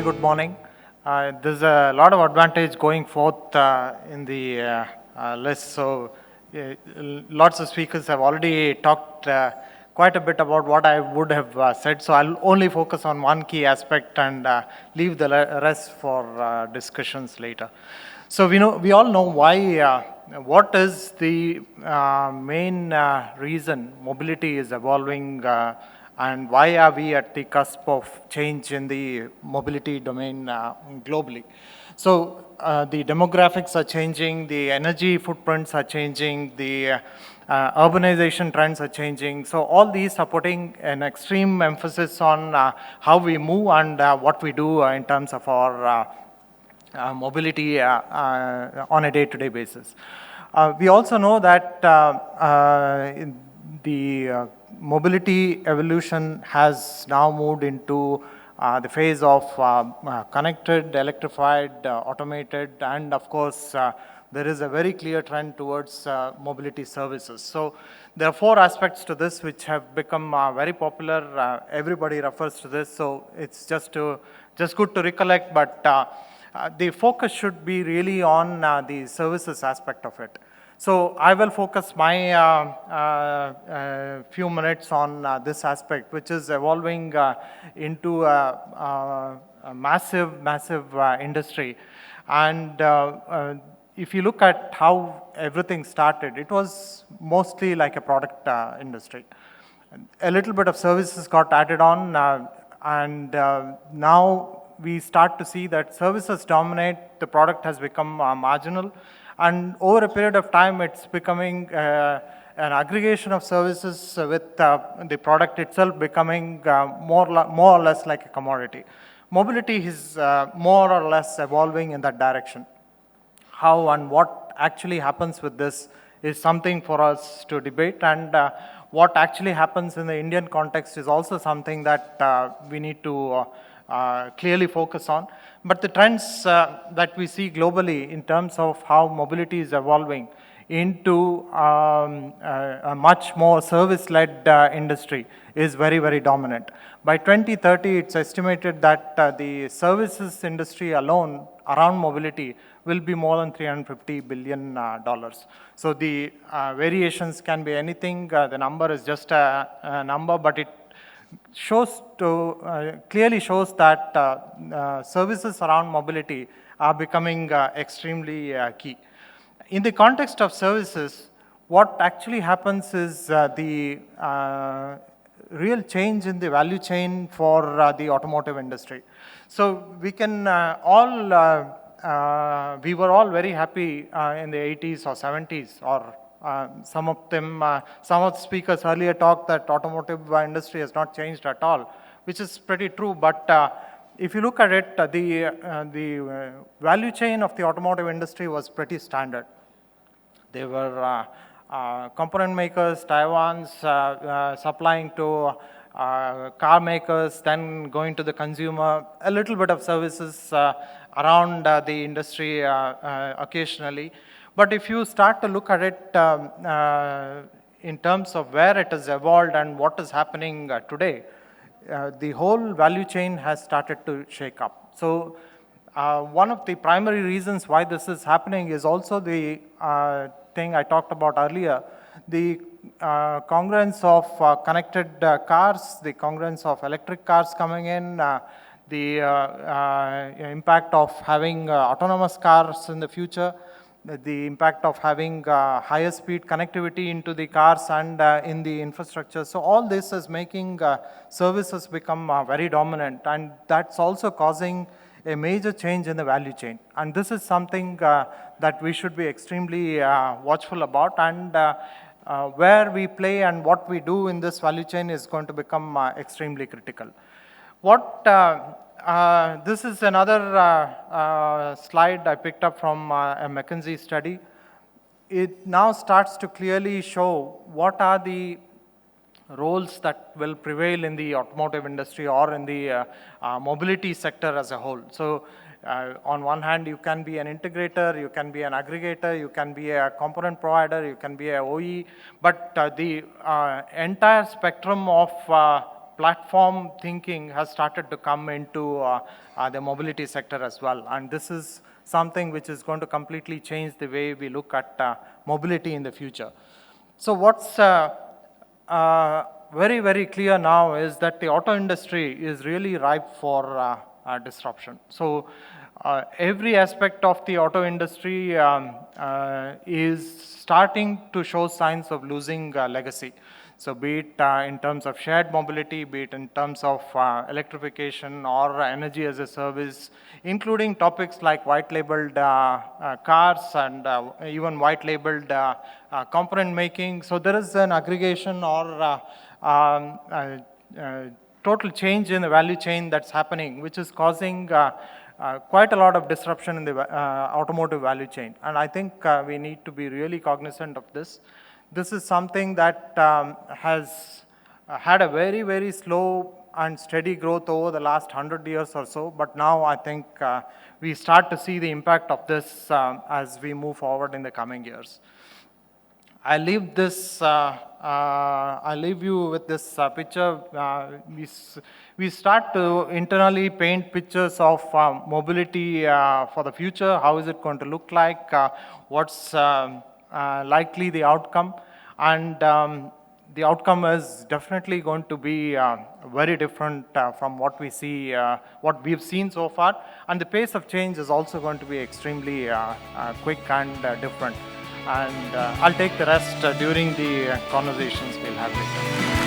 good morning. There's a lot of advantage going forth in the list. So, lots of speakers have already talked quite a bit about what I would have said. So, I'll only focus on one key aspect and leave the rest for discussions later. So, we all know why. What is the main reason mobility is evolving? And why are we at the cusp of change in the mobility domain globally? So the demographics are changing, the energy footprints are changing, the urbanization trends are changing. So all these are putting an extreme emphasis on how we move and what we do in terms of our mobility on a day-to-day basis. We also know that the mobility evolution has now moved into the phase of connected, electrified, automated, and of course, there is a very clear trend towards mobility services. So there are four aspects to this which have become very popular. Everybody refers to this, so it's just good to recollect, but the focus should be really on the services aspect of it. So I will focus my few minutes on this aspect, which is evolving into a massive industry. And if you look at how everything started, it was mostly like a product industry. A little bit of services got added on, and now we start to see that services dominate, the product has become marginal. And over a period of time, it's becoming an aggregation of services with the product itself becoming more or less like a commodity. Mobility is more or less evolving in that direction. How and what actually happens with this is something for us to debate, and what actually happens in the Indian context is also something that we need to clearly focus on. But the trends that we see globally in terms of how mobility is evolving into a much more service-led industry is very dominant. By 2030, it's estimated that the services industry alone around mobility will be more than $350 billion. So the variations can be anything. The number is just a number, but it clearly shows that services around mobility are becoming extremely key. In the context of services, what actually happens is the real change in the value chain for the automotive industry. So we can we were all very happy in the 80s or 70s, or some of the speakers earlier talked that automotive industry has not changed at all, which is pretty true. But if you look at it, the value chain of the automotive industry was pretty standard. They were component makers, Taiwan's supplying to car makers, then going to the consumer, a little bit of services around the industry occasionally. But if you start to look at it in terms of where it has evolved and what is happening today, the whole value chain has started to shake up. So one of the primary reasons why this is happening is also the thing I talked about earlier, the congruence of connected cars, the congruence of electric cars coming in, the impact of having autonomous cars in the future, the impact of having higher speed connectivity into the cars and in the infrastructure. So all this is making services become very dominant, and that's also causing a major change in the value chain. And this is something that we should be extremely watchful about, and where we play and what we do in this value chain is going to become extremely critical. This is another slide I picked up from a McKinsey study. It now starts to clearly show what are the roles that will prevail in the automotive industry or in the mobility sector as a whole. So on one hand, you can be an integrator, you can be an aggregator, you can be a component provider, you can be a OE, but the entire spectrum of platform thinking has started to come into the mobility sector as well. And this is something which is going to completely change the way we look at mobility in the future. So what's very, very clear now is that the auto industry is really ripe for disruption. So every aspect of the auto industry is starting to show signs of losing legacy. So be it in terms of shared mobility, be it in terms of electrification or energy as a service, including topics like white-labeled cars and even white-labeled component making. So there is an aggregation or total change in the value chain that's happening, which is causing quite a lot of disruption in the automotive value chain. And I think we need to be really cognizant of this. This is something that has had a very, very slow and steady growth over the last 100 years or so, but now I think we start to see the impact of this as we move forward in the coming years. I leave you with this picture. We start to internally paint pictures of mobility for the future. How is it going to look like? What's likely the outcome? And the outcome is definitely going to be very different from what we see, what we've seen so far. And the pace of change is also going to be extremely quick and different. And I'll take the rest during the conversations we'll have later.